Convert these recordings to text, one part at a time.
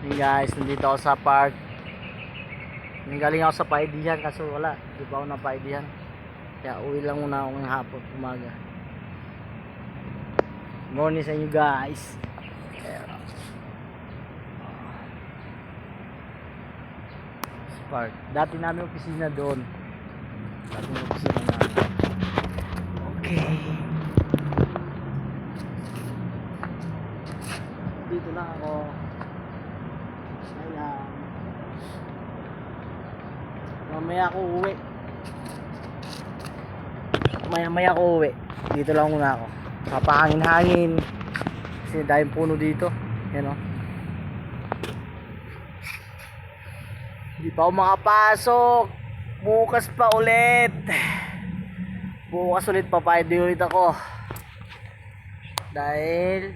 Yun guys, nandito ako sa park. Nanggaling ako sa Paidihan kaso wala, di pa ako na Paidihan. Kaya uwi lang muna ako ng hapon, umaga. Morning sa inyo guys. Sa park. Dati namin opisina doon. Dati opisina namin. Okay. Dito lang ako. Ayan. Mamaya ako uwi. Maya ako uwi. Dito lang muna ako. Papahangin-hangin. Kasi dahil puno dito. Yan o. Hindi pa ako makapasok. Bukas pa ulit. Bukas ulit papayad ulit ako. Dahil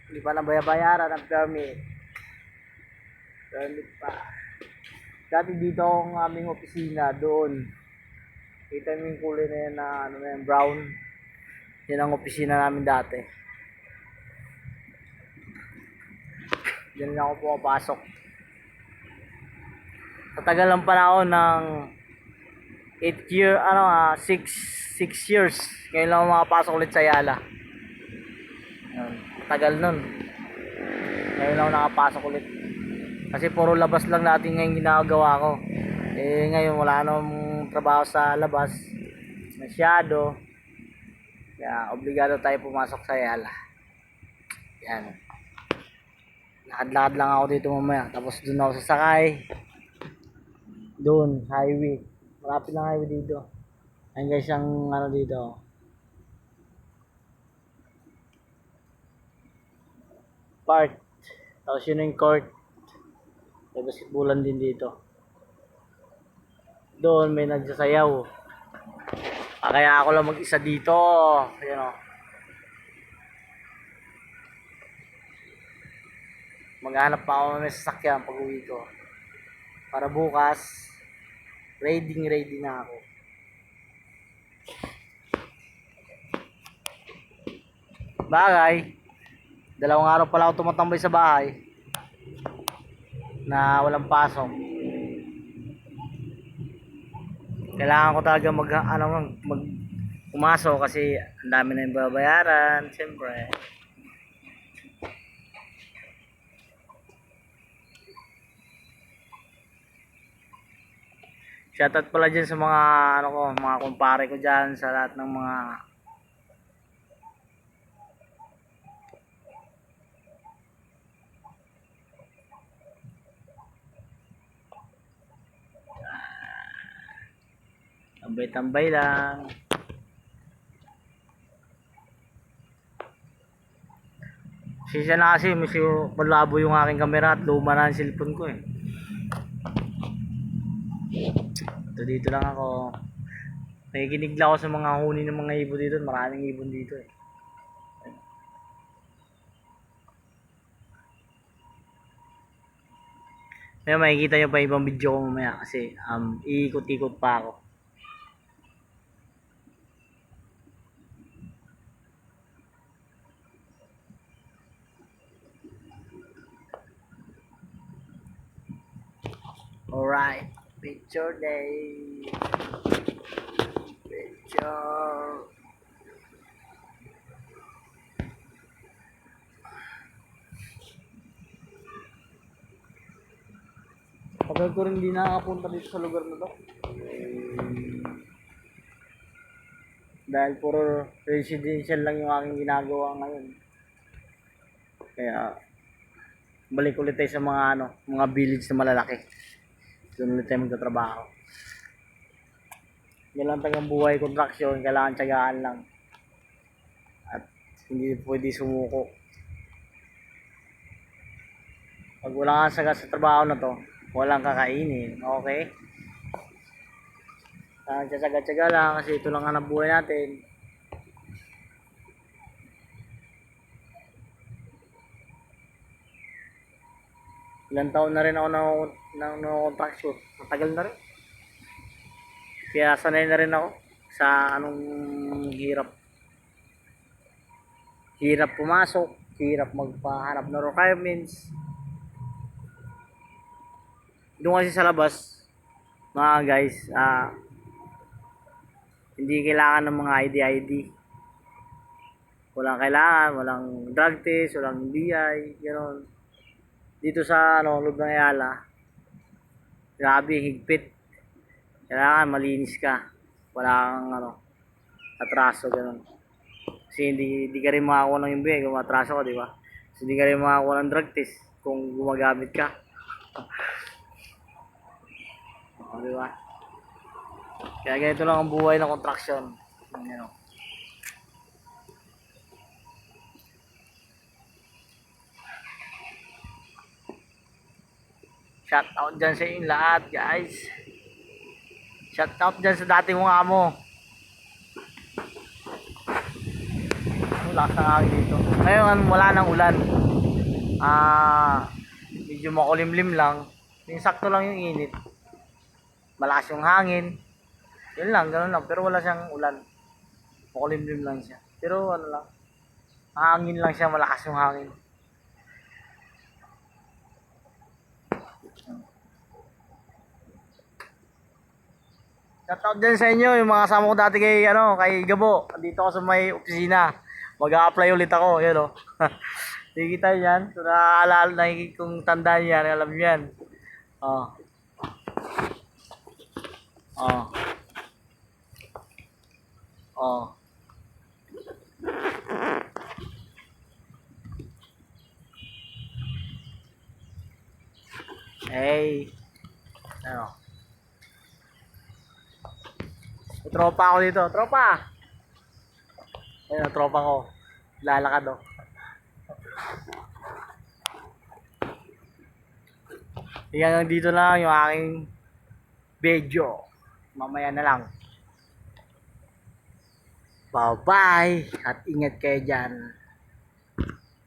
hindi pa nabayaran ang permit. Permit pa. Dati dito ang aming opisina doon. Kita mo yung kulay na yan na ano na yan, brown. Yan ang opisina namin dati. Diyan lang ako pumapasok. Sa tagal ng panahon ng 6 years. Ngayon lang ako makapasok ulit sa Yala. Tagal nun. Ngayon lang ako nakapasok ulit. Kasi puro labas lang natin ngayon ginagawa ko. Eh ngayon wala namang trabaho sa labas. Masyado. Kaya obligado tayo pumasok sa Yala. Yan. Lakad-lakad lang ako dito mamaya. Tapos doon ako sasakay. Doon, highway. Malapit lang highway dito. Ayun guys, ang ano dito. Park. Tapos yun yung court. May basketballan din dito. Doon may nagsasayaw. Kaya ako lang mag-isa dito. Ayan o. Maghanap pa ako ng sasakyan pag uwi ko. Para bukas, ready na ako. Bagay. 2 araw pala ako tumatambay sa bahay. Na walang pasok. Kailangan ko talaga pumasok kasi ang dami na yung babayaran, siyempre. Shoutout pala dyan sa mga mga kumpare ko dyan sa lahat ng mga tambay-tambay lang. Sisa na kasi medyo malabo yung aking camera at luma na ang cellphone ko eh. Dito lang ako. Nakikinig lang ako sa mga huni ng mga ibon dito. Maraming ibon dito eh. Kaya makikita nyo pa ibang video ko mamaya kasi iikot-ikot pa ako. Alright, picture day. Picture. Tagal ko rin hindi nakakapunta dito sa lugar na to. Dahil puro residential lang yung aking ginagawa ngayon. Kaya balik ulit tayo sa mga village na malalaki. Doon ulit tayo magtatrabaho. Yan lang tagang buhay, construction, kailangan tiyagaan lang. At hindi pwede sumuko. Pag wala kang sagat sa trabaho na to, walang kakainin, okay? Tsaga-tsaga lang kasi ito lang ang buhay natin. Ilang taon na rin ako ng construction. Matagal na rin. Kaya sanay na rin ako sa anong hirap. Hirap pumasok, hirap magpahanap ng requirements. Doon kasi sa labas, mga guys, hindi kailangan ng mga ID. Walang kailangan, walang drug test, walang BI, gano'n. Dito sa loob ng Ayala, grabe, higpit. Kailangan malinis ka. Wala kang atraso, gano'n. Kasi hindi ka rin makakuha ng MBA kung atraso ka, di ba? Kasi hindi ka rin makakuha ng drug test kung gumagamit ka. O, di ba? Kaya ganito lang ang buhay ng contraction. Shout out dyan sa inyong lahat, guys. Shout out dyan sa dati mong amo. Lakas ng hangin dito. Ngayon, wala nang ulan. Medyo makulimlim lang. Yung sakto lang yung init. Malakas yung hangin. Yun lang, ganun lang. Pero wala siyang ulan. Makulimlim lang siya. Pero ano lang, hangin lang siya, malakas yung hangin. Shoutout din sa inyo, yung mga kasama ko dati kay Gabo. Dito ako sa may opisina. Mag-a-apply ulit ako, yun o. Nakikita nyo yan. So, naaalala, kung tandaan yan, alam nyo yan. Oh. Oh. Oh. Hey. Ano? May tropa ako dito. Tropa! Ayun ang tropa ko. Lalakad o. Yan, dito na lang yung aking video. Mamaya na lang. Bye-bye! At ingat kayo dyan.